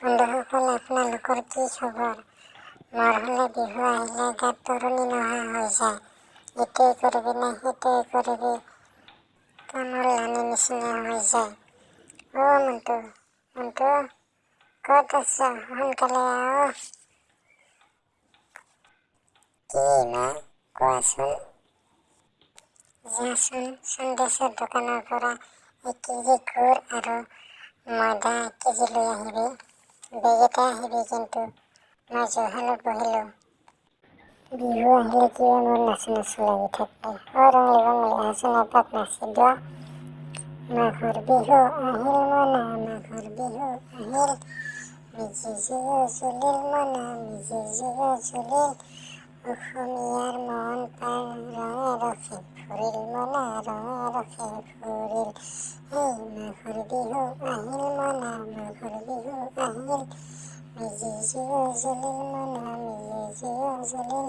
বন্ধুসকল, আপোনালোকৰ কি খবৰ? মোৰ হ'লে বিহু আহিলে গাত তৰণি নহা হৈ যায়। ইটোৱে কৰিবি নে সিটোৱে কৰিবি, কামৰ লানি নিচিনা হৈ যায়। মন্টু, মন্টু, ক'ত আছ? সোনকালে আহ। কি মা, কোৱাচোন। যাচোন, সন্দেশৰ দোকানৰ পৰা 1 কেজি গুড় আৰু ময়দা 1 কেজি লৈ আহিবি। বেগতে আহিবি কিন্তু, মই জুহালত বহিলোঁ। বিহু আহিলে কিয় মোৰ নাচো নাচো লাগি থাকে। ৰঙলি বঙলি আহচোন এপাক নাচি দিয়। মাঘৰ বিহু আহিল মনা, মাঘৰ বিহু আহিল। মেজি জুয়ো জ্বলিল মনা, মেজি জুয়ো জ্বলিল। অসমীয়াৰ মন প্ৰাণ ৰঙে ৰসে ভৰিল মনা, ৰঙে ৰসে ভৰিল। মাঘৰ বিহু আহিল মনা, মাঘৰ বিহু আহিল। মেজি জুয়ো জ্বলিল মনা, মেজি জুয়ো জ্বলিল।